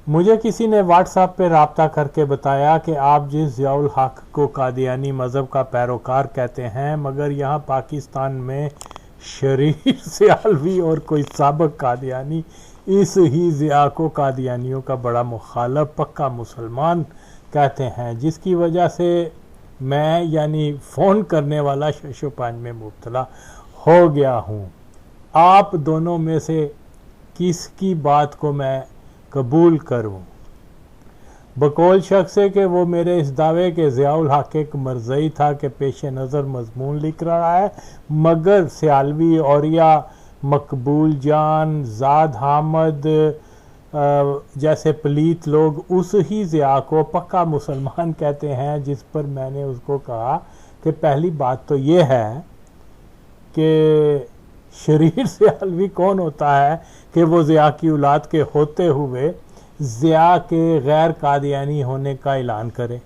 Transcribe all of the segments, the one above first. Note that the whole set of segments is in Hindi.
मुझे किसी ने व्हाट्सएप पे राब्ता करके बताया कि आप जिस ज़ियाउल हक को कादियानी मज़हब का पैरोकार कहते हैं, मगर यहाँ पाकिस्तान में शरीर सियालवी और कोई साबिक कादियानी इस ही ज़िया को कादियानियों का बड़ा मुखालफ पक्का मुसलमान कहते हैं, जिसकी वजह से मैं यानी फ़ोन करने वाला शशोपांच में मुब्तला हो गया हूँ। आप दोनों में से किसकी बात को मैं कबूल करूं? बकौल शख्स है कि वो मेरे इस दावे के ज़ियाउल हक एक मरज़ई था कि पेश नज़र मजमून लिख रहा है, मगर सियालवी औरिया मकबूल जान ज़ाद हामद जैसे पलीत लोग उस ही ज़िया को पक्का मुसलमान कहते हैं, जिस पर मैंने उसको कहा कि पहली बात तो ये है कि शरीर सियालवी कौन होता है कि वो ज़िया की औलाद के होते हुए ज़िया के गैर कादियानी होने का ऐलान करे।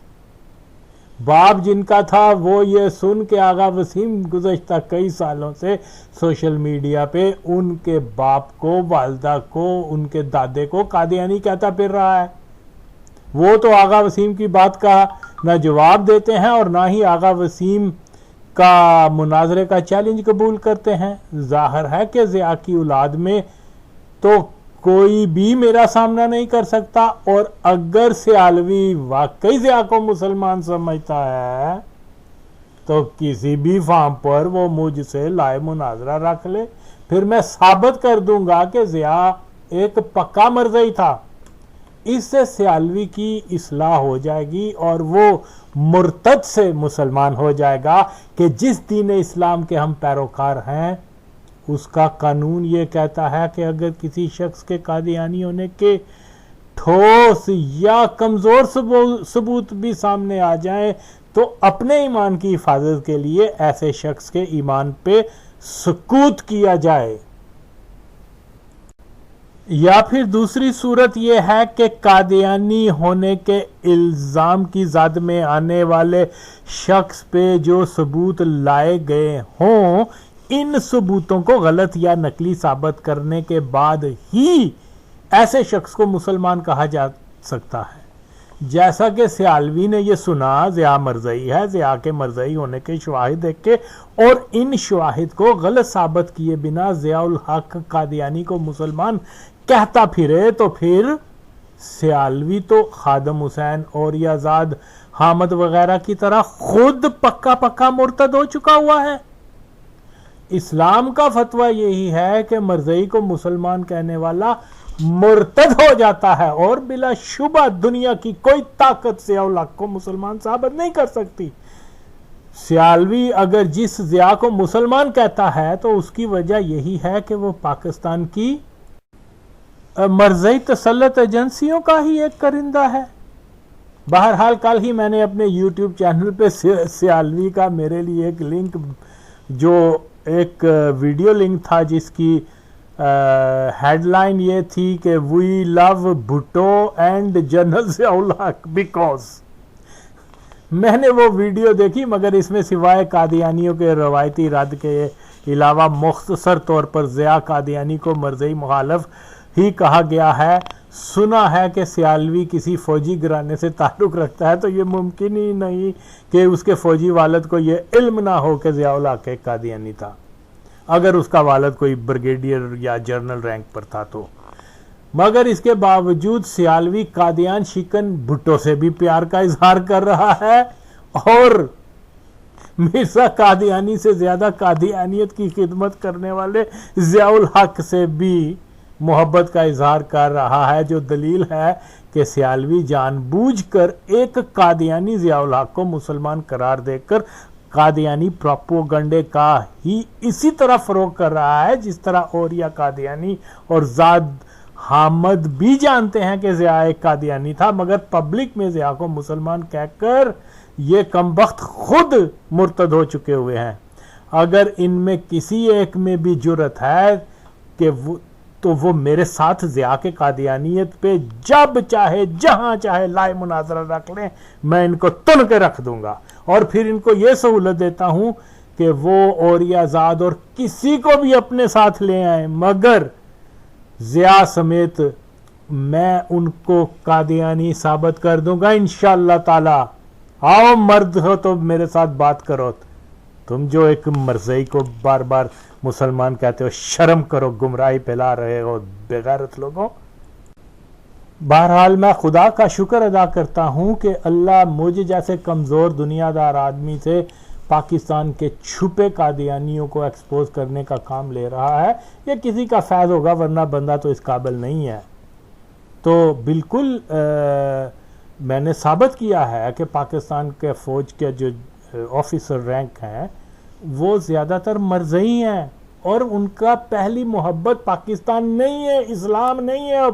बाप जिनका था वो ये सुन के आगा वसीम गुज़श्ता कई सालों से सोशल मीडिया पे उनके बाप को, वालदा को, उनके दादे को कादियानी कहता फिर रहा है। वो तो आगा वसीम की बात का ना जवाब देते हैं और ना ही आगा वसीम का मुनाजरे का चैलेंज कबूल करते हैं। जाहिर है कि ज़िया की औलाद में तो कोई भी मेरा सामना नहीं कर सकता, और अगर सियालवी वाकई ज़िया को मुसलमान समझता है तो किसी भी फार्म पर वो मुझसे लाए मुनाजरा रख ले, फिर मैं साबित कर दूंगा कि ज़िया एक पक्का मरज़ई था। इससे सियालवी की इस्लाह हो जाएगी और वो मुर्तद से मुसलमान हो जाएगा कि जिस दीन इस्लाम के हम पैरोकार हैं उसका कानून ये कहता है कि अगर किसी शख्स के कादियानी होने के ठोस या कमज़ोर सबूत भी सामने आ जाए तो अपने ईमान की हिफाजत के लिए ऐसे शख्स के ईमान पे सुकूत किया जाए। या फिर दूसरी सूरत यह है कि कादियानी होने के इल्ज़ाम की ज़द में आने वाले शख्स पे जो सबूत लाए गए हों, इन सबूतों को गलत या नकली साबित करने के बाद ही ऐसे शख्स को मुसलमान कहा जा सकता है। जैसा कि सियालवी ने यह सुना ज़िया मरज़ई है, ज़िया के मरज़ई होने के शवाहिद देख के और इन शवाहिद को गलत साबित किए बिना ज़ियाउल हक कादियानी को मुसलमान कहता फिरे, तो फिर सियालवी तो खादम हुसैन और याज़ाद हामद वगैरह की तरह खुद पक्का पक्का मुर्तद हो चुका हुआ है। इस्लाम का फतवा यही है कि मरज़ई को मुसलमान कहने वाला मुर्तद हो जाता है और बिला शुबा दुनिया की कोई ताकत ज़ियाउल हक को मुसलमान साबित नहीं कर सकती। सियालवी अगर जिस ज़िया को मुसलमान कहता है तो उसकी वजह यही है कि वो पाकिस्तान की मरज़ई तसल्लुत एजेंसियों का ही एक करिंदा है। बहरहाल कल ही मैंने अपने YouTube चैनल पे सियालवी का मेरे लिए एक लिंक, जो एक वीडियो लिंक था जिसकी हेडलाइन ये थी कि we love Bhutto and general Ziaul Haq because, मैंने वो वीडियो देखी, मगर इसमें सिवाय कादियानियों के रवायती रद्द के अलावा मुख्तसर तौर पर ज़िया कादियानी को मरज़ई मुखालिफ ही कहा गया है। सुना है कि सियालवी किसी फौजी घराने से ताल्लुक़ रखता है, तो ये मुमकिन ही नहीं कि उसके फौजी वालिद को ये इल्म ना हो कि ज़ियाउल हक एक कादियानी था, अगर उसका वालिद कोई ब्रिगेडियर या जनरल रैंक पर था तो। मगर इसके बावजूद सियालवी कादियान शिकन भुट्टो से भी प्यार का इजहार कर रहा है और मिर्ज़ा कादियानी से ज़्यादा कादियानियत की खिदमत करने वाले ज़ियाउल हक से भी मोहब्बत का इजहार कर रहा है, जो दलील है कि सियालवी जानबूझकर एक कादियानी ज़ियाउल हक को मुसलमान करार देकर कादियानी प्रोपोगंडे का ही इसी तरह फरोग कर रहा है जिस तरह औरिया कादियानी और ज़ाद हामद भी जानते हैं कि ज़िया एक कादियानी था, मगर पब्लिक में ज़िया को मुसलमान कहकर ये कमबख्त खुद मुर्तद हो चुके हुए हैं। अगर इनमें किसी एक में भी जुर्रत है कि वो मेरे साथ ज़िया के कादियानियत पे जब चाहे जहां चाहे लाए मुनाजरा रख लें, मैं इनको तुन के रख दूंगा और फिर इनको ये सहूलत देता हूं कि वो और आज़ाद और किसी को भी अपने साथ ले आए, मगर ज़िया समेत मैं उनको कादियानी साबित कर दूंगा इंशाअल्लाह ताला। आओ मर्द हो तो मेरे साथ बात करो। तुम जो एक मरज़ई को बार बार मुसलमान कहते हो, शर्म करो, गुमराही फैला रहे हो बेगैरत लोगों। बहरहाल मैं खुदा का शुक्र अदा करता हूं कि अल्लाह मुझे जैसे कमज़ोर दुनियादार आदमी से पाकिस्तान के छुपे कादियानियों को एक्सपोज करने का काम ले रहा है। ये किसी का फैज़ होगा, वरना बंदा तो इस काबिल नहीं है। तो बिल्कुल मैंने साबित किया है कि पाकिस्तान के फ़ौज के जो ऑफिसर रैंक हैं वो ज़्यादातर मरज़ई हैं और उनका पहली मोहब्बत पाकिस्तान नहीं है, इस्लाम नहीं है।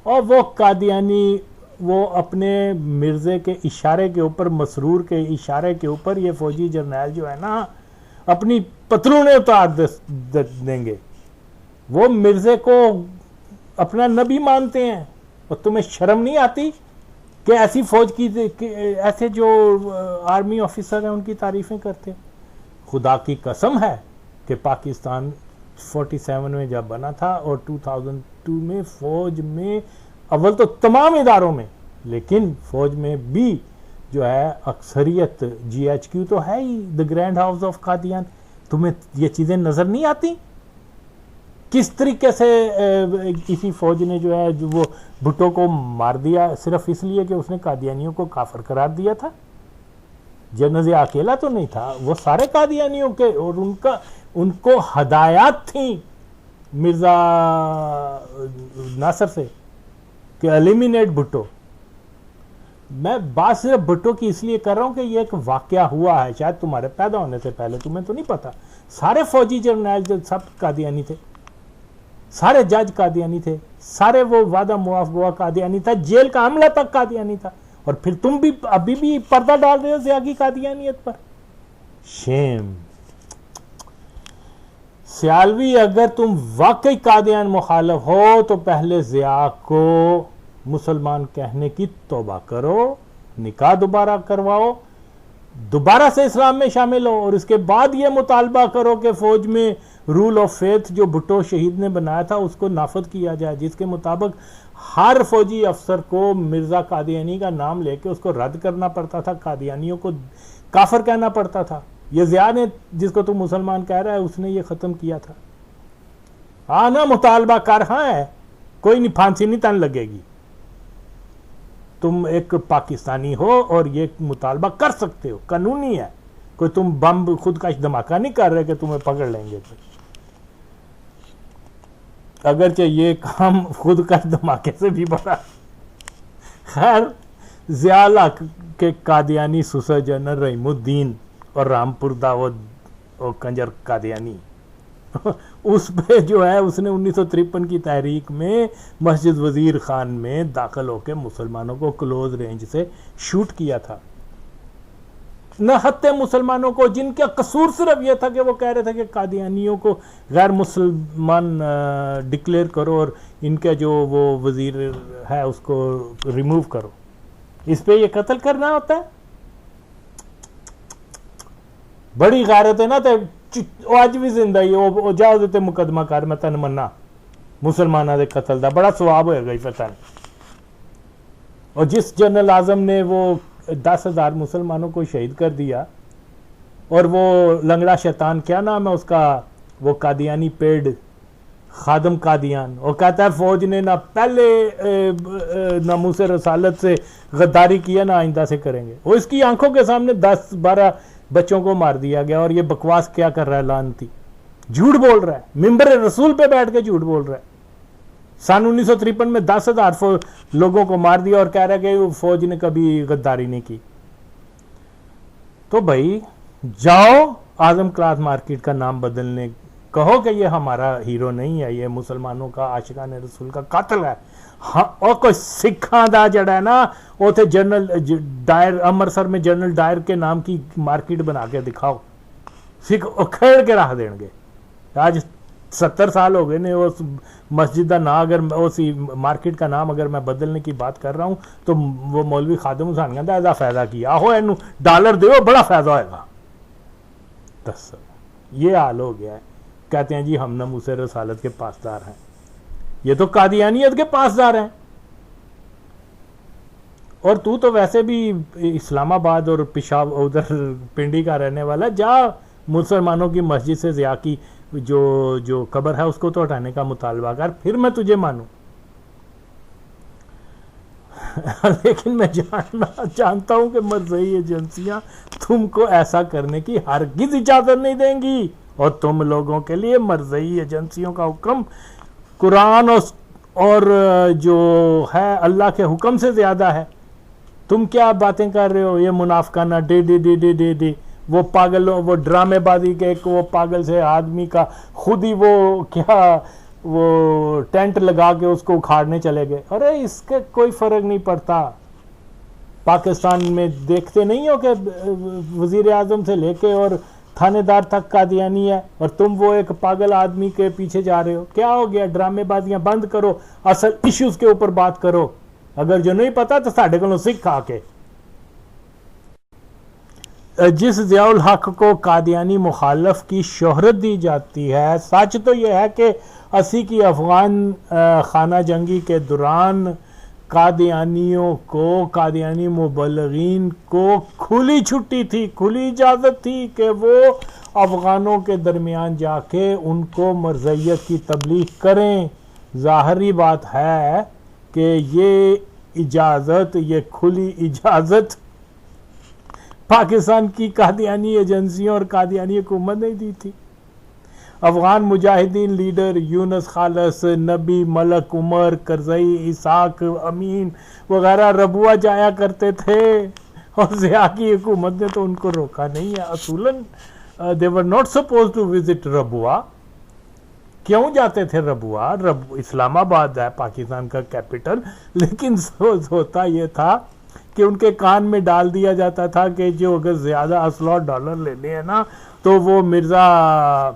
और वो कादियानी, वो अपने मिर्ज़े के इशारे के ऊपर, मसरूर के इशारे के ऊपर ये फ़ौजी जर्नैल जो है ना अपनी पतलूनें उतार देंगे। वो मिर्ज़े को अपना नबी मानते हैं। और तुम्हें शर्म नहीं आती कि ऐसी फौज की ऐसे जो आर्मी ऑफिसर हैं उनकी तारीफें करते? खुदा की कसम है कि पाकिस्तान 47 में जब बना था और 2002 में फौज में, अव्वल तो तमाम इदारों में, लेकिन फौज में भी जो है अक्सरियत GHQ तो है ही, the grand house of Qadian. तुम्हें ये चीज़ें नज़र नहीं आती? किस तरीके से किसी फौज ने जो है जो वो भुट्टो को मार दिया सिर्फ इसलिए कि उसने कादियानियों को काफिर करार दिया था। जनरल ज़िया अकेला तो नहीं था, वो सारे कादियानियों के, और उनको हदायत थी मिर्ज़ा नासिर से कि एलिमिनेट भुट्टो। मैं बात सिर्फ भुट्टो की इसलिए कर रहा हूं कि ये एक वाकया हुआ है, शायद तुम्हारे पैदा होने से पहले, तुम्हें तो नहीं पता। सारे फौजी जर्नैल जो सब कादियानी थे, सारे जज कादियानी थे, सारे वो वादा मुआफ गोवा कादियानी था, जेल का हमला तक कादियानी था। और फिर तुम भी अभी भी पर्दा डाल रहे हो ज़िया की कादियानियत पर। शेम। सियालवी, अगर तुम वाकई कादियान मुखालिफ हो तो पहले ज़िया को मुसलमान कहने की तौबा करो, निकाह दोबारा करवाओ, दोबारा से इस्लाम में शामिल हो, और इसके बाद ये मुतालबा करो कि फौज में रूल ऑफ फेथ जो भुट्टो शहीद ने बनाया था उसको नाफद किया जाए, जिसके मुताबिक हर फौजी अफसर को मिर्ज़ा कादियानी का नाम लेके उसको रद्द करना पड़ता था, कादियानियों को काफिर कहना पड़ता था। ये ज़िया ने, जिसको तुम मुसलमान कह रहा है, उसने ये ख़त्म किया था। हाँ ना, मुतालबा कर, हाँ है, कोई नहीं, फांसी नहीं तन लगेगी। तुम एक पाकिस्तानी हो और ये मुतालबा कर सकते हो, कानूनी है। कोई तुम बम खुदकश धमाका नहीं कर रहे कि तुम्हें पकड़ लेंगे। अगरचे ये काम खुदकश धमाके से भी बड़ा। खैर, ज़िया के कादियानी सुसर जनरल रहीमुद्दीन और रामपुर दाऊद और कंजर कादियानी उस पे जो है उसने 1953 की तहरीक में मस्जिद वजीर खान में दाखिल होकर मुसलमानों को क्लोज रेंज से शूट किया था। नहत्ते मुसलमानों को, जिनका कसूर सिर्फ यह था कि वो कह रहे थे कि कादियानियों को गैर मुसलमान डिक्लेयर करो और इनका जो वो वजीर है उसको रिमूव करो। इस पे ये कत्ल करना होता है? बड़ी गैरत है ना। तो अज भी जिंदा ही वो जाओ ते मुकदमा कर, मैं तेन मन्ना मुसलमाना दे कत्ल दा बड़ा सवाब होएगा ही पता नहीं। और जिस जनरल आजम ने वो 10,000 मुसलमानों को शहीद कर दिया, और वो लंगड़ा शैतान, क्या नाम है उसका, वो कादियानी पेड खादम कादियान, वो कहता है फौज ने ना पहले नामूस रसालत से गद्दारी किया ना आइंदा से करेंगे। वो इसकी आंखों के सामने 10-12 बच्चों को मार दिया गया, और ये बकवास क्या कर रहा है, लानती झूठ बोल रहा है, मिंबर रसूल पे बैठ के झूठ बोल रहा है। सन 1953 में 10,000 लोगों को मार दिया और कह रहा है कि फौज ने कभी गद्दारी नहीं की। तो भाई जाओ आजम क्लास मार्केट का नाम बदलने, कहो कि ये हमारा हीरो नहीं है, ये मुसलमानों का आशिकान रसूल का कातिल है। हाँ, और कोई सिखा दा जड़ा है ना, उसे जनरल डायर, अमृतसर में जनरल डायर के नाम की मार्केट बना के दिखाओ, सिख खेड़ के रख देंगे। आज 70 साल हो गए ने उस मस्जिद का नाम, अगर उस मार्केट का नाम अगर मैं बदलने की बात कर रहा हूं तो वो मौलवी खादिम हुसैन कहता है फायदा किया, आहो इनू डॉलर दो बड़ा फायदा होएगा। दस ये हाल हो गया है। कहते हैं जी हम नामूस रसालत के पासदार हैं। ये तो कादियानियत के पासदार हैं। और तू तो वैसे भी इस्लामाबाद और पेशावर उधर पिंडी का रहने वाला, जा मुसलमानों की मस्जिद से ज़िया की जो कब्र है उसको तो हटाने का मुतालबा कर, फिर मैं तुझे मानूं। लेकिन मैं जानता हूं कि मरज़ई एजेंसियां तुमको ऐसा करने की हरगिज़ इजाज़त नहीं देंगी, और तुम लोगों के लिए मरज़ई एजेंसियों का हुक्म कुरान और जो है अल्लाह के हुक्म से ज़्यादा है। तुम क्या बातें कर रहे हो, ये मुनाफकाना डे डे डे डे डे डे, वो पागल, वो ड्रामेबाजी के एक वो पागल से आदमी का खुद ही वो क्या वो टेंट लगा के उसको उखाड़ने चले गए। अरे इसके कोई फर्क नहीं पड़ता। पाकिस्तान में देखते नहीं हो कि वजीर आजम से लेके और थानेदार तक कादियानी है, और तुम वो एक पागल आदमी के पीछे जा रहे हो। क्या हो गया, ड्रामेबाजियां बंद करो, असल इश्यूज के ऊपर बात करो। अगर जो नहीं पता तो साढ़े को सिख आके। जिस ज़ियाउल हक को कादियानी मुखालफ की शोहरत दी जाती है, सच तो यह है कि 80 की अफगान खाना जंगी के दौरान कादियानियों को, कादियानी मुबल्लिगीन को खुली छुट्टी थी, खुली इजाज़त थी कि वो अफगानों के दरमियान जाके उनको मरज़इयत की तबलीग करें। ज़ाहरी बात है कि ये इजाज़त, ये खुली इजाज़त पाकिस्तान की कादियानी एजेंसियों और कादियानी हुकूमत ने दी थी। अफगान मुजाहिदीन लीडर यूनुस खालिस, नबी, मलक उमर, करजई, इसाक, अमीन वगैरह रबुआ जाया करते थे, और ज़िया की हुकूमत ने तो उनको रोका नहीं है। असूलन they were not supposed to visit Rabwah. क्यों जाते थे रबुआ? इस्लामाबाद है पाकिस्तान का कैपिटल, लेकिन होता यह था कि उनके कान में डाल दिया जाता था कि जो अगर ज़्यादा असला डॉलर लेने हैं ना, तो वो मिर्ज़ा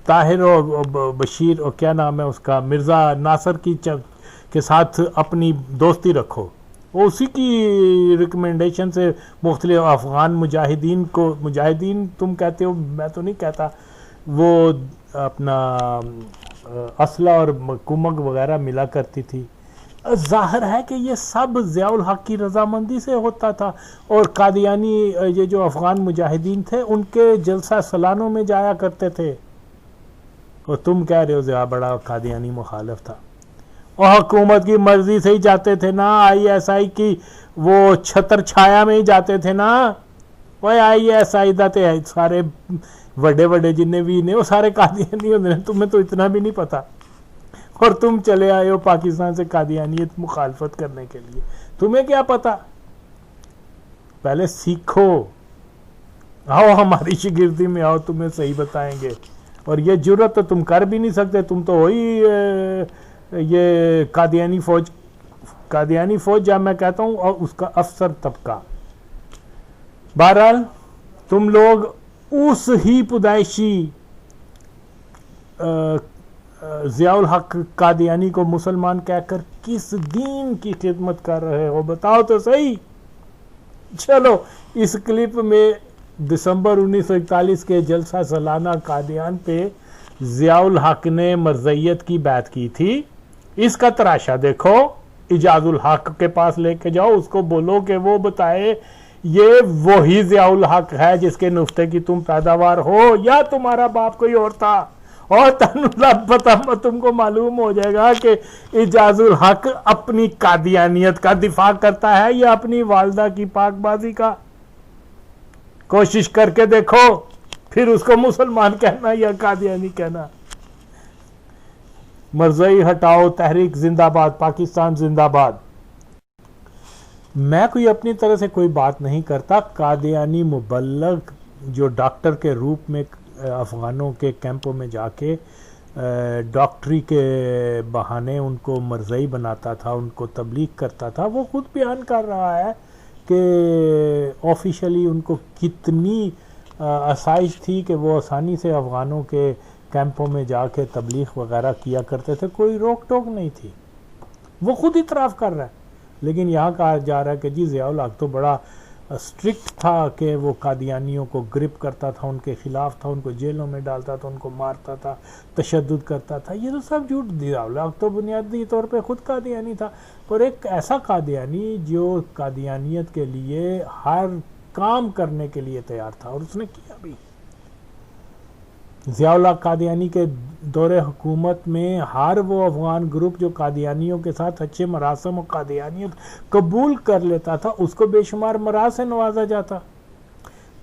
ताहिर और बशीर और क्या नाम है उसका, मिर्ज़ा नासर के साथ अपनी दोस्ती रखो। वो उसी की रिकमेंडेशन से मुख्तलिफ अफ़गान मुजाहिदीन तुम कहते हो, मैं तो नहीं कहता, वो अपना असला और कुमक वगैरह मिला करती थी। ज़ाहिर है कि ये सब ज़ियाउल हक की रजामंदी से होता था। और कादियानी ये जो अफ़गान मुजाहिदीन थे उनके जलसा सलानों में जाया करते थे। और तुम कह रहे हो ज़िया बड़ा कादियानी मुखालिफ था, और हुकूमत की मर्जी से ही जाते थे ना। ISI की वो छतर छाया में ही जाते थे ना। वह ISI दाते सारे बड़े बड़े जिन्हें भी ने वो सारे कादियानी होंगे, तुम्हें तो इतना भी नहीं पता। और तुम चले आए हो पाकिस्तान से कादियानियत मुखालफत करने के लिए, तुम्हें क्या पता? पहले सीखो, आओ हमारी शिगिर्दी में आओ, तुम्हें सही बताएंगे। और ये जुर्रत तो तुम कर भी नहीं सकते, तुम तो हो ही ये कादियानी फौज जब मैं कहता हूँ, और उसका अफसर तबका। बहरहाल तुम लोग उस ही पुदाइशी ज़ियाउल हक कादियानी को मुसलमान कहकर किस दीन की खिदमत कर रहे हो, बताओ तो सही। चलो इस क्लिप में दिसंबर 1941 के जलसा सालाना कादियान पे ज़ियाउल हक ने मरज़इयत की बात की थी। इसका तराशा देखो, इजाज़ुल हक के पास लेके जाओ, उसको बोलो कि वो बताए ये वही ज़ियाउल हक है जिसके नुफ्ते की तुम पैदावार हो, या तुम्हारा बाप कोई और था। और पता तुमको मालूम हो जाएगा कि इजाज़ुल हक अपनी कादियानियत का दिफा करता है या अपनी वालदा की पाकबाजी का। कोशिश करके देखो, फिर उसको मुसलमान कहना या कादियानी कहना। मरज़ई हटाओ, तहरीक जिंदाबाद, पाकिस्तान जिंदाबाद। मैं कोई अपनी तरह से कोई बात नहीं करता। कादियानी मुबल्लग जो डॉक्टर के रूप में अफ़गानों के कैंपों में जाके डॉक्टरी के बहाने उनको मरज़ई बनाता था, उनको तबलीग करता था, वो खुद बयान कर रहा है कि ऑफिशियली उनको कितनी आसाइश थी कि वो आसानी से अफ़गानों के कैंपों में जाके तबलीग वगैरह किया करते थे, कोई रोक टोक नहीं थी। वो खुद इतराफ़ कर रहा है। लेकिन यहाँ कहा जा रहा है कि जी ज़ियाउल हक तो बड़ा स्ट्रिक्ट था कि वो कादियानियों को ग्रिप करता था, उनके ख़िलाफ़ था, उनको जेलों में डालता था, उनको मारता था, तशद्दुद करता था। ये तो सब झूठ। ज़िया-उल-हक तो बुनियादी तौर पे ख़ुद कादियानी था, पर एक ऐसा कादियानी जो कादियानियत के लिए हर काम करने के लिए तैयार था, और उसने किया भी। ज़िया-उल-हक कादियानी के दौरे हुकूमत में हर वो अफ़गान ग्रुप जो कादियानियों के साथ अच्छे मरासम और कादियानियत कबूल कर लेता था, उसको बेशुमार मराज से नवाजा जाता।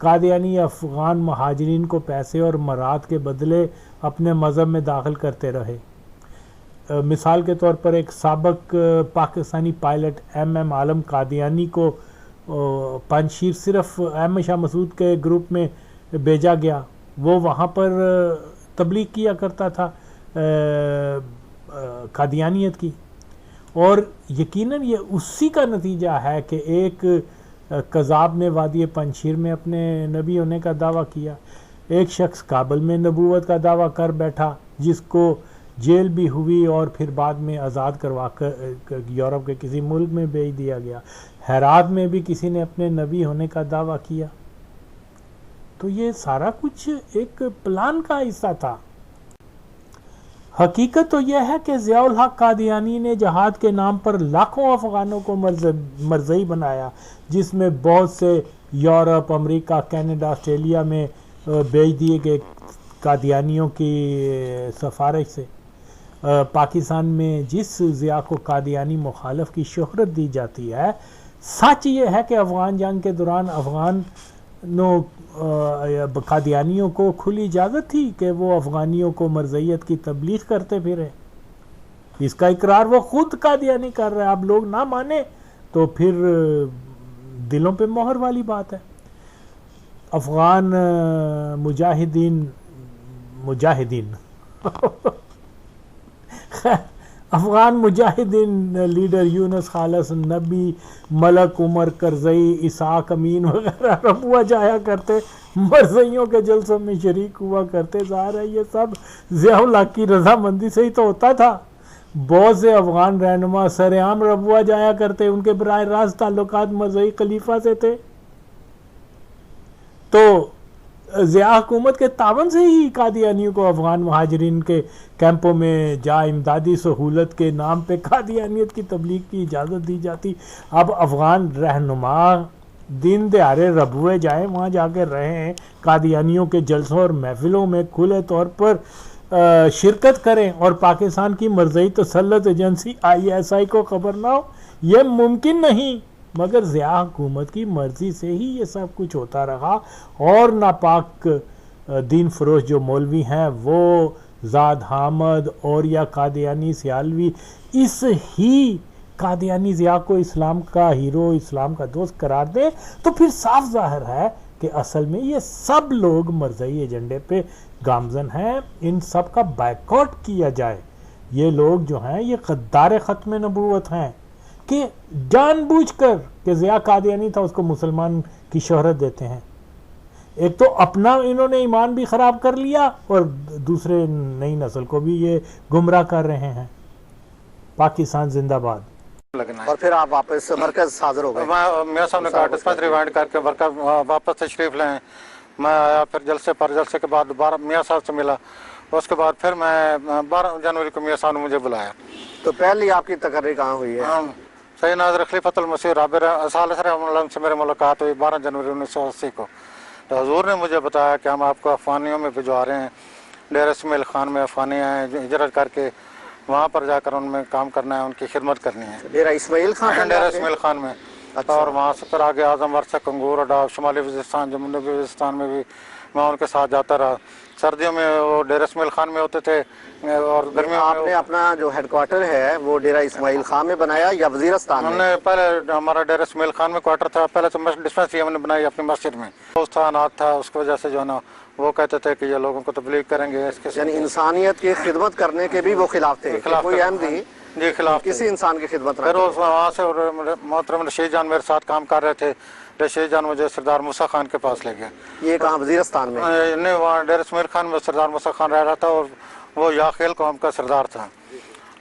कादियानी अफ़गान महाजरीन को पैसे और मराद के बदले अपने मज़हब में दाखिल करते रहे। मिसाल के तौर पर एक साबिक पाकिस्तानी पायलट M.M. आलम कादियानी को पंजशीर सिर्फ अहमद शाह मसूद के ग्रुप में भेजा गया। वो वहाँ पर तबलीग किया करता था कादियानियत की, और यकीनन ये उसी का नतीजा है कि एक कज़ाब ने वादी पंजशीर में अपने नबी होने का दावा किया। एक शख्स काबुल में नबूवत का दावा कर बैठा, जिसको जेल भी हुई और फिर बाद में आज़ाद करवा कर यूरोप के किसी मुल्क में भेज दिया गया। हेरात में भी किसी ने अपने नबी होने का दावा किया। तो ये सारा कुछ एक प्लान का हिस्सा था। हकीकत तो यह है कि ज़िया-उल-हक कादियानी ने जहाद के नाम पर लाखों अफ़गानों को मरज़ई बनाया, जिसमें बहुत से यूरोप, अमेरिका, कनाडा, ऑस्ट्रेलिया में भेज दिए गए कादियानियों की सिफारिश से। पाकिस्तान में जिस ज़िया को कादियानी मुखालफ की शोहरत दी जाती है, सच ये है कि अफ़गान जंग के दौरान कादियानियों को खुली इजाज़त थी कि वो अफ़गानियों को मरज़इयत की तबलीग करते फिरे। इसका इकरार वो खुद कादियानी कर रहे हैं। आप लोग ना माने तो फिर दिलों पे मोहर वाली बात है। अफ़गान मुजाहिदीन अफ़गान मुजाहिदीन लीडर यूनुस खालिस नबी, मलक उमर करज़ई, इसाक अमीन वगैरह रबुआ जाया करते, मरज़इयों के जलसों में शरीक हुआ करते। ज़ाहिर है ये सब ज़िया-उल-हक की रजामंदी से ही तो होता था। बहुत से अफ़गान रहनुमा सरेआम रबुआ जाया करते, उनके बराह रास्त ताल्लुकात मज़हबी खलीफा से थे। तो ज़िया हुकूमत के तावन से ही कादियानियों को अफ़गान महाजरीन के कैंपों में जा इमदादी सहूलत के नाम पे कादियानियत की तबलीग की इजाज़त दी जाती। अब अफ़गान रहनुमा दिन दहाड़े रबुए जाएँ, वहाँ जाकर रहें, कादियानियों के जलसों और महफिलों में खुले तौर पर शिरकत करें, और पाकिस्तान की मरज़ई तसल्लुत एजेंसी ISI को खबर ना हो, यह मुमकिन नहीं। मगर ज़िया हुकूमत की मर्ज़ी से ही ये सब कुछ होता रहा, और नापाक दीन फरोश जो मौलवी हैं वो ज़ाद हामद और या कादियानी सियालवी इस ही कादियानी ज़िया को इस्लाम का हीरो, इस्लाम का दोस्त करार दे, तो फिर साफ ज़ाहिर है कि असल में ये सब लोग मरज़ई एजेंडे पे गामज़न हैं। इन सब का बायकॉट किया जाए। ये लोग जो हैं ये गद्दार ख़त्म नबूवत हैं कि जानबूझकर कि ज़िया कादियानी था उसको मुसलमान की शोहरत देते हैं। एक तो अपना इन्होंने ईमान भी ख़राब कर लिया, और दूसरे नई नस्ल को भी ये गुमराह कर रहे हैं। पाकिस्तान जिंदाबाद। और फिर आप वापस मरकज हाजिर हो गए। मियाँ साहब ने कहा डिस्पैच रिवाइंड करके मरकज वापस तशरीफ लें। मैं आया, फिर जलसे के बाद दोबारा मियाँ साहब से मिला। उसके बाद फिर मैं 12 जनवरी को मियाँ साहब ने मुझे बुलाया। तो पहली आपकी तकर्री कहाँ हुई है? सैयद नाज़िर खलीफतुल मसीह राबिर से मेरी मुलाकात हुई 12 जनवरी 1980 को। तो हुजूर ने मुझे बताया कि हम आपको अफ़गानियों में भिजवा रहे हैं, डेरा इस्माइल खान में अफ़गानी आए हिजरत करके, वहाँ पर जाकर उनमें काम करना है, उनकी खिदमत करनी है। डेरा इस्माइल खान में। अच्छा। और वहाँ से फिर आगे आज़म वर्षा कंगूर अडाव शुमाली वज़ीरिस्तान जम्मू वज़ीरिस्तान में भी मैं उनके साथ जाता रहा। सर्दियों में वो डेरा इस्माइल खान में होते थे, और गर्मियों में आपने अपना जो हेडक्वार्टर है वो डेरा इस्माइल खान में बनाया या वज़ीरिस्तान में? हमने पहले हमारा डेरा इस्माइल खान में क्वार्टर था। पहले तो डिस्पेंसरी हमने बनाई अपनी मस्जिद में। उस था अनाथ था, उसकी वजह से जो है ना वो कहते थे कि ये लोगों को तबलीग करेंगे। यानी इंसानियत की खिदमत करने के भी वो खिलाफ थे? कोई अहमदी जी खिलाफ किसी इंसान की खिदमत? फिर वहाँ से मोहतरम रशीद जान मेरे साथ काम कर रहे थे। रशीद जान मुझे सरदार मूसा खान के पास ले गया। ये कहाँ वज़ीरिस्तान में? नहीं, वहाँ डेरा इस्माइल खान में सरदार मूसा खान रह रहा था, और वो याखेल कौम का सरदार था,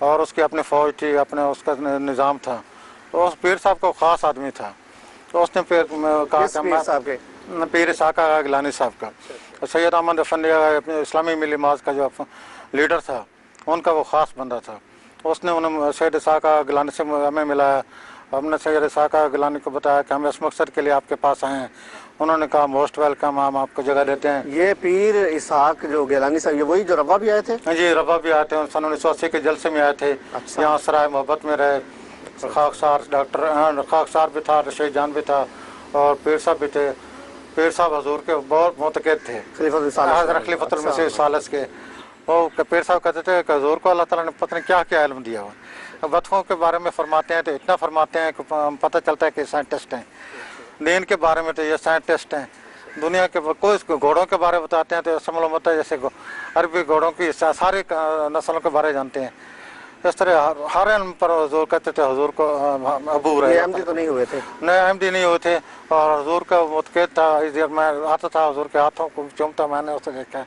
और उसकी अपनी फ़ौज थी, अपने उसका निज़ाम था। तो उस पीर साहब को ख़ास आदमी था, तो उसने फिर कहा किस पीर साहब के? पीर साका गिलानी साहब का। सैयद अहमद अफंदी इस्लामी मिली माज का जो लीडर था, उनका वो ख़ास बंदा था। उसने उन्हें सैयद साका गिलानी से हमें मिलाया। हमने सैयद साका गिलानी को बताया कि हम इस मकसद के लिए आपके पास आए हैं। उन्होंने कहा मोस्ट वेलकम, हम आपको जगह देते हैं। ये पीर इसहाक जो गिलानी साहब, ये वही जो रब्बा भी आए थे? जी, रब्बा भी आए थे, सन 1980 के जलसे में आए थे। अच्छा। यहाँ सराय मोहब्बत में रहे। खाकसार डॉक्टर खाकसार भी था, रशीद जान भी था, और पीर साहब भी थे। पीर साहब हजूर के बहुत मोतक़िद थे, खलीफतुल मसीह सालिस के। वो पीर साहब कहते थे कि हजूर को अल्लाह ताला ने पता नहीं क्या क्या इल्म दिया हुआ। बतखों के बारे में फरमाते हैं तो इतना फरमाते हैं कि पता चलता है कि साइंटिस्ट हैं। दीन के बारे में तो ये साइंटिस्ट हैं। दुनिया के कोई घोड़ों के बारे में बताते हैं तो ऐसा मालूम होता है जैसे अरबी घोड़ों की सारी नस्लों के बारे जानते हैं। इस तरह हर इल्म पर हजूर कहते थे हजूर को अबू रहे। अहमदी तो नहीं हुए थे? नहीं, अहमदी नहीं हुए थे, और हजूर का मुतक़िद था। मैं आता था हजूर के हाथों को चूमता, मैंने उसे देखा,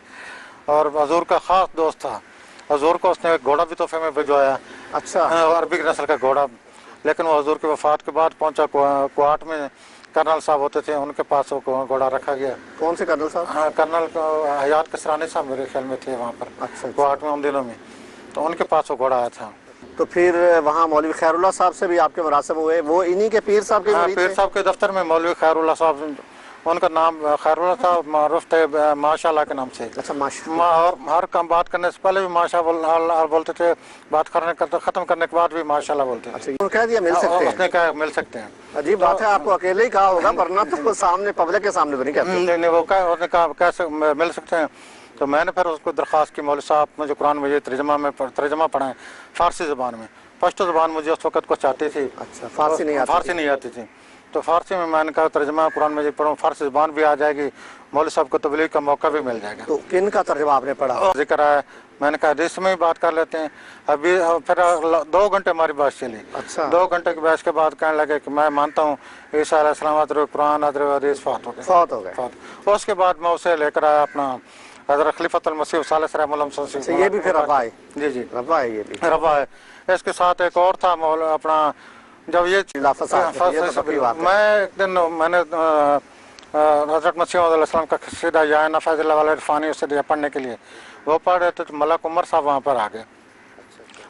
और हजूर का ख़ास दोस्त था। हजूर को उसने एक घोड़ा भी तोहफे में भिजवाया। अच्छा। अरबी नस्ल का घोड़ा। लेकिन वो हजूर की वफ़ात के बाद पहुंचा कुआट में, कर्नल साहब होते थे, उनके पास वो घोड़ा रखा गया। कौन से कर्नल साहब? हाँ, कर्नल हयात कसरानी साहब मेरे ख्याल में थे वहाँ पर। अच्छा। कुआट में उन दिनों में, तो उनके पास वो घोड़ा आया था। तो फिर वहाँ मौलवी खैरुल्लाह साहब से भी आपके मुरासिब हुए? वो इन्हीं के पीर साहब के? हाँ, पीर साहब के दफ्तर में मौलवी खैरुल्लाह साहब, उनका नाम खैरुल्लाह था, मारूफ थे माशाल्लाह के नाम से। अच्छा, माशाल्लाह। और हर काम बात करने से पहले भी माशाल्लाह बोलते थे, बात ख़त्म करने के बाद भी माशाल्लाह बोलते थे। अच्छा, कह दिया मिल सकते हैं? उसने कहा मिल सकते हैं। अजीब बात है, आपको अकेले ही कहा होगा, वरना तो सामने पब्लिक के सामने तो नहीं कहते। नहीं, वो क्या, उसने कहा कैसे मिल सकते हैं। तो मैंने फिर उसको दरख्वास्त की, मौलवी साहब मुझे कुरान मजीद तर्जमा पढ़ाएं फ़ारसी ज़बान में। पश्तो ज़बान मुझे उस वक्त कुछ आती थी। अच्छा, फ़ारसी नहीं आती थी। तो फ़ारसी में मैंने कहा तर्जमा कुरान मजीद पढ़ूँ, फ़ारसी ज़बान भी आ जाएगी, मौलवी साहब को तबलीग का मौका भी मिल जाएगा। तो किन का तर्जमा आपने पढ़ा? जिक्र आया, मैंने कहा हदीस में ही बात कर लेते हैं। अभी फिर 2 घंटे हमारी बात चली। अच्छा। 2 घंटे की बहस के बाद कहने लगे कि मैं मानता हूँ ईसा अलैहिस्सलाम कुरान हदीस फौत हो गए। उसके बाद मैं उसे लेकर आया अपना हज़रत खलीफतुल मसीह सालिस रहमतुल्लाह। ये भी फिर रब्बा है? जी, रब्बा है, ये भी रब्बा है। इसके साथ एक और था अपना, जब ये मैं एक दिन मैंने हज़रत मसीह अलैहिस्सलाम का कसीदा या नफ़ज़िल्लाह वाला इरफ़ानी उसे दिया पढ़ने के लिए। वो पढ़ रहे थे तो मलक उमर साहब वहाँ पर आ गए।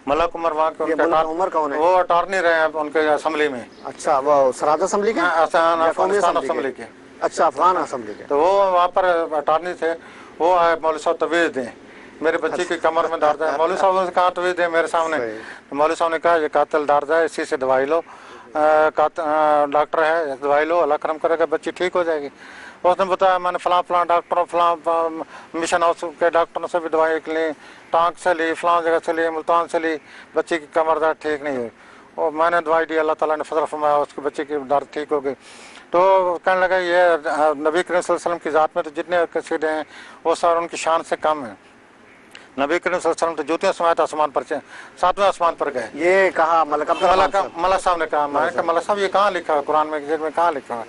मलक उमर वहाँ के उमर कौन है? वो अटॉर्नी रहे हैं उनके असेंबली में। अच्छा, वो सराद असेंबली के? अफगानिस्तान असेंबली के। अच्छा, अफगान असेंबली के। तो वो वहाँ पर अटॉर्नी थे। वो आए, मौलवी साहब तवीज़ दें, मेरे बच्चे की कमर में दर्द है। मौलवी साहब ने कहा तवीज़ दें मेरे सामने। मौलवी साहब ने कहा ये कातिल दर्द है, इसी से दवाई लो, डॉक्टर है, दवाई लो, अल्लाह करम करेगा बच्ची ठीक हो जाएगी। उसने बताया मैंने फलां डॉक्टरों मिशन हाउस के डॉक्टरों से भी दवाई ली, टांग से ली, फलां जगह से ली, मुल्तान से ली, बच्ची की कमर दर्द ठीक नहीं हुई। और मैंने दवाई दी, अल्लाह ताला ने फजल फरमाया, उसके बच्चे की दर्द ठीक हो गई। तो कहने लगा ये नबी करीम सल्लल्लाहु अलैहि वसल्लम की ज़ात में तो जितने कसीदे हैं वो सारे उनकी शान से कम है। नबी करीम सल्लल्लाहु अलैहि वसल्लम तो जूतियाँ समाये आसमान पर, 7वें आसमान पर गए। ये कहा मलक साहब ने कहा। मैंने कहा मलक साहब ये कहाँ लिखा है कुरान में, कहाँ लिखा है?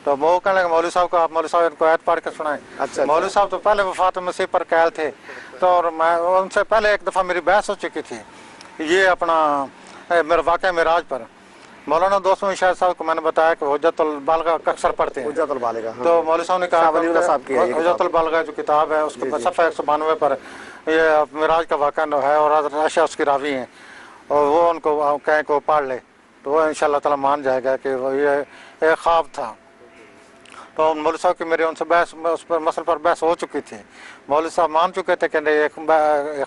तो वो कहने लगे मौलवी साहब को, आप मौलवी साहब इनको आयत पढ़ के सुनाएं। अच्छा। मौलवी साहब तो पहले वफात मसीह पर कैल थे, तो और मैं उनसे पहले एक दफ़ा मेरी बहस हो चुकी थी ये अपना मेरा वाक़या मेराज पर। मौलाना दोस्त में शायद साहब को मैंने बताया कि हुज्जतुल बालिगा अक्सर पढ़ते हैं। तो मौलवी साहब ने कहा हुज्जतुल बालिगा जो किताब है उसके सफ़ा 192 पर ये मेराज का वाक़या है और आयशा उसकी रावी हैं, और वो उनको कहें को पढ़ ले तो वो इंशाअल्लाह ताला मान जाएगा कि वो ये एक ख्वाब था। तो मौलवी साहब की मेरी उनसे बहस, उस पर मसल पर बहस हो चुकी थी। मौलवी साहब मान चुके थे कि एक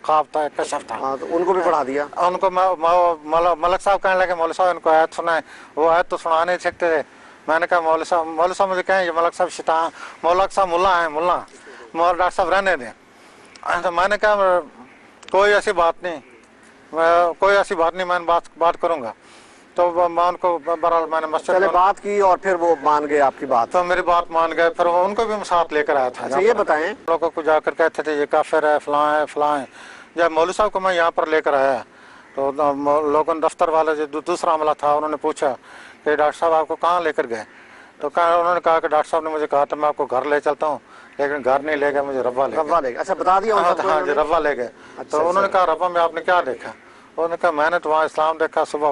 ख्वाब था, एक कशफ था। हाँ, तो उनको भी पढ़ा दिया। उनको मलक साहब कहने लगे मौलवी साहब इनको आयत सुनाए, वो आयत तो सुना नहीं सकते थे। मैंने कहा मौलवी साहब मुझे कहें ये मलक साहब शैतान, मौलक साहब मुल्ला हैं, मुल्ला डॉक्टर साहब रहने दें। तो मैंने कहा कोई ऐसी बात नहीं, मैं बात करूँगा। तो मैं उनको बहरहाल मैंने मस्जिद में बात की और फिर वो मान गए आपकी बात? तो मेरी बात मान गए, फिर उनको भी साथ लेकर आया था। अच्छा, ये बताएं, लोगों को जाकर कहते थे ये काफिर है, फलां है। जब मौलवी साहब को मैं यहाँ पर लेकर आया तो लोगों दफ्तर वाले जो दूसरा अमला था उन्होंने पूछा कि डॉक्टर साहब आपको कहाँ लेकर गए? तो उन्होंने कहा कि डॉक्टर साहब ने मुझे कहा था मैं आपको घर ले चलता हूँ, लेकिन घर नहीं ले गए, मुझे रब्बा ले गए। अच्छा, बता दिया? हाँ जी, रब्बा ले गए। तो उन्होंने कहा रब्बा में आपने क्या देखा? उन्होंने कहा मैंने तो वहाँ इस्लाम देखा, सुबह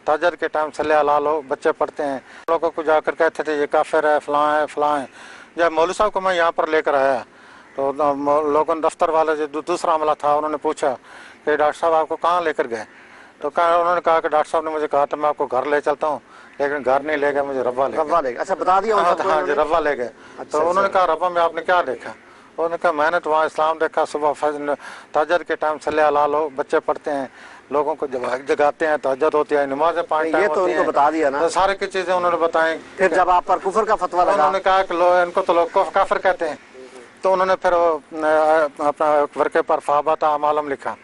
तहज्जुद के टाइम सल्ले अला लो बच्चे पढ़ते हैं, लोगों को जाकर कहते थे ये काफिर है, फलां है फलां है। जब मौलवी साहब को मैं यहाँ पर लेकर आया तो लोगों ने, दफ्तर वाले जो दूसरा अमला था, उन्होंने पूछा कि डॉक्टर साहब आपको कहाँ लेकर गए, तो उन्होंने कहा कि डॉक्टर साहब ने मुझे कहा था मैं आपको घर ले चलता हूँ, लेकिन घर नहीं ले गए, मुझे रब्बा ले गए। अच्छा, बता दिया? हाँ जी, रब्बा ले गए। तो उन्होंने कहा रब्बा में आपने क्या देखा? उन्होंने कहा मैंने तो वहाँ इस्लाम देखा, सुबह तहज्जुद के टाइम सल्ले अला लो बच्चे पढ़ते हैं, लोगों को जगाते हैं, तहज्जुद होती है, नमाज़ें 5 टाइम होती हैं, बता दिया ना, तो सारी की चीजें उन्होंने बताई। फिर जब आप पर कुफर का फतवा लगा, उन्होंने कहा कि इनको तो लोग काफिर कहते हैं, तो उन्होंने फिर अपना वर्के पर फ़ाबत आमालम लिखा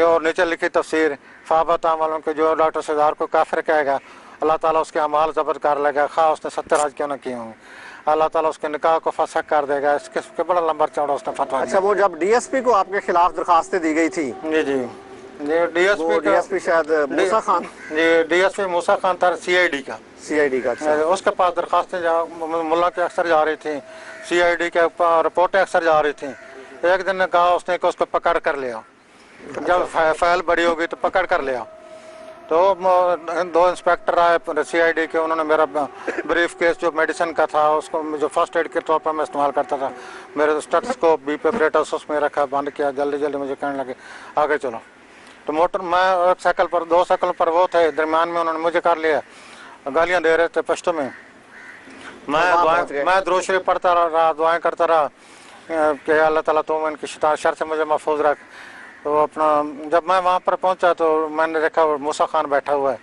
और नीचे लिखी तफसीर फ़ाबत आमालम के जो डॉक्टर सरदार को काफिर कहेगा अल्लाह ताला उसके अमाल ज़ब्त कर लेगा, खा उसने 70 आज क्यों ना किए हों, अल्लाह ताला उसके निकाह को फसक कर देगा। इसके बड़ा लंबा चौड़ा उसने फतवा। अच्छा, वो जब डीएसपी को आपके खिलाफ दरखास्तें दी गई थी? जी जी, डीएसपी शायद मूसा खान, जी डीएसपी मूसा खान था, सीआईडी का। अच्छा। उसके पास दरखास्तें मुल्ला के अक्सर जा रही थी, सीआईडी के रिपोर्टें अक्सर जा रही थी। एक दिन ने कहा उसने कि उसको पकड़ कर लिया, जब फाइल बड़ी होगी तो पकड़ कर लिया। तो 2 इंस्पेक्टर आए सीआईडी के, उन्होंने मेरा ब्रीफ केस जो मेडिसिन का था उसको जो फर्स्ट एड के तौर पर मैं इस्तेमाल करता था, मेरे स्टेथोस्कोप बीपी ऑपरेटर्स उसमें रखा, बंद किया, जल्दी जल्दी मुझे कहने लगे आगे चलो। तो मोटर मैं एक साइकिल पर 2 साइकिल पर वो थे, दरमियान में उन्होंने मुझे कर लिया, गालियाँ दे रहे थे पश्तो में। मैं दुरूद शरीफ पढ़ता रहा, दुआएं करता रहा कि अल्लाह ताला तुम इनकी शर से मुझे महफूज रख। तो अपना जब मैं वहाँ पर पहुँचा तो मैंने देखा मूसा खान बैठा हुआ है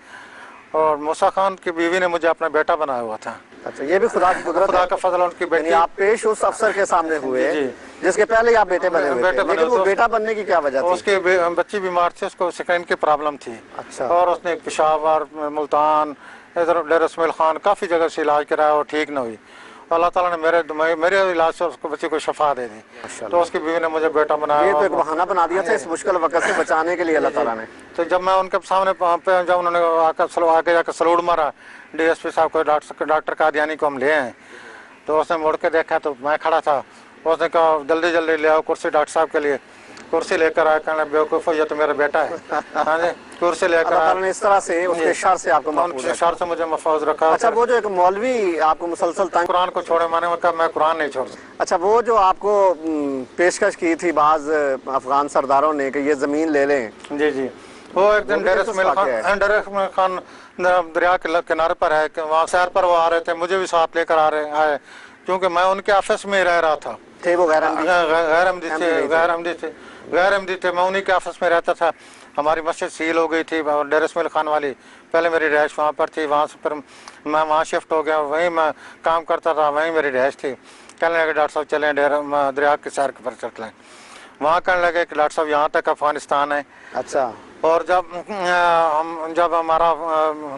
और मूसा खान की बीवी ने मुझे अपना बेटा बनाया हुआ था। अच्छा, ये भी खुदा की कुदरत, खुदा का फजल। उनकी बेटी, आप पेश उस अफसर के सामने हुए जिसके पहले आप बेटे बने हुए थे, लेकिन वो बेटा बनने की क्या वजह थी? उसके बच्ची बीमार थी, उसको स्किन की प्रॉब्लम थी। अच्छा। और उसने पेशावर, मुल्तान, इधर डेरा इस्माइल खान काफ़ी जगह से इलाज कराया और ठीक न हुई। अल्लाह ताला ने मेरे इलाज से उसको बच्चे को शफा दे दी, तो उसकी बीवी ने मुझे बेटा बनाया। ये तो एक बहाना बना दिया था इस मुश्किल वक्त से बचाने के लिए अल्लाह ताला ने। तो जब मैं उनके सामने जब उन्होंने आके जाकर सलूट मारा डीएसपी साहब को, डॉक्टर कादियानी को हम ले आए, तो उसने मुड़ के देखा तो मैं खड़ा था। उसने कहा जल्दी जल्दी ले आओ कुर्सी डॉक्टर साहब के लिए। कुर्सी लेकर आया, कहना बेवकूफ़ ये तो मेरा बेटा है। हाँ जी, कुर्सी लेकर आया। इस तरह से उसके शर से आपको शर से मुझे महफूज रखा। अच्छा, वो जो एक मौलवी आपको मुसलसल तंग, कुरान को छोड़े, मैंने कहा मैं कुरान नहीं छोड़ सकता। अच्छा, वो जो आपको पेशकश की थी बाज अफगान सरदारों ने कि ये जमीन ले लें? जी जी, वो एक दिन डेरा इस्माइल खान दरिया के किनारे पर है कि वहाँ सैर पर वो आ रहे थे, मुझे भी साथ लेकर आए क्योंकि मैं उनके ऑफिस में रह रहा था। थे वो गैर अहमदी थे, मैं उन्हीं के ऑफिस में रहता था। हमारी मस्जिद सील हो गई थी डेरा इस्माइल खान वाली, पहले मेरी रहायश वहाँ पर थी, वहाँ से फिर मैं वहाँ शिफ्ट हो गया, वहीं मैं काम करता था, वहीं मेरी रहायश थी। कहने लगे डॉक्टर साहब चलें दरिया के सैर पर चलें। वहाँ कहने लगे कि डॉक्टर साहब यहाँ तक अफगानिस्तान है। अच्छा। और जब हमारा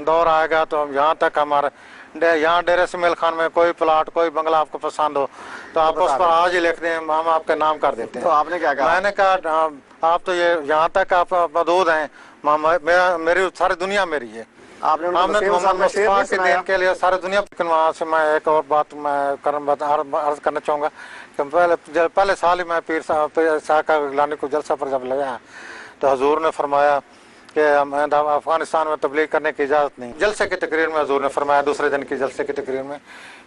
दौर आएगा तो यहाँ तक हमारा यहाँ डेरा इस्माइल खान में कोई प्लाट, कोई बंगला आपको पसंद हो तो आप उस पर आज ही लिख दें, हम आपके नाम कर देते हैं। तो आपने क्या कहा? मैंने कहा आप तो ये यहाँ तक आप मदूद हैं, मेरी सारी दुनिया मेरी है। हमने मोहम्मद मुस्तफा के दिन के लिए सारी दुनिया। लेकिन वहाँ से मैं एक और बात मैं अर्ज करना चाहूँगा कि पहले साल ही मैं पीर साहब का गिलानी को जलसा पर जब लगा तो हजूर ने फरमाया कि अफगानिस्तान में तबलीग करने की इजाज़त नहीं। जलसे की तकरीर में हजूर ने फरमाया, दूसरे दिन की जलसे की तकरीर में,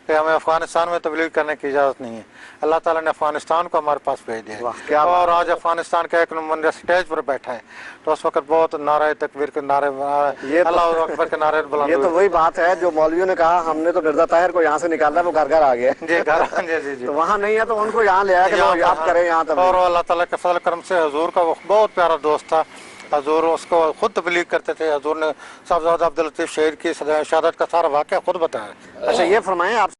कि हमें अफगानिस्तान में तबलीग करने की इजाज़त नहीं है। अल्लाह ताला ने अफगानिस्तान को हमारे पास भेज दिया और आज अफगानिस्तान का एक नंबर स्टेज पर बैठा है। तो उस वक्त बहुत नारे तकबीर के नारे, अल्लाह अकबर के नारे बुलंद। ये तो वही बात है जो मौलवियों ने कहा हमने तो मिर्जा ताहिर को यहाँ से निकाला, वो घर घर आ गया। जी घर, जी तो वहाँ नहीं है तो उनको यहाँ ले आया आप करें यहाँ तक। और अल्लाह ताला के फजल करम से हजूर का वो बहुत प्यारा दोस्त था। हजूर उसको खुद तबलीग करते थे। हजूर ने साहबजादा अब्दुल लतीफ शहीद की शहादत का सारा वाक़या खुद बताया। अच्छा, ये फरमाएं आप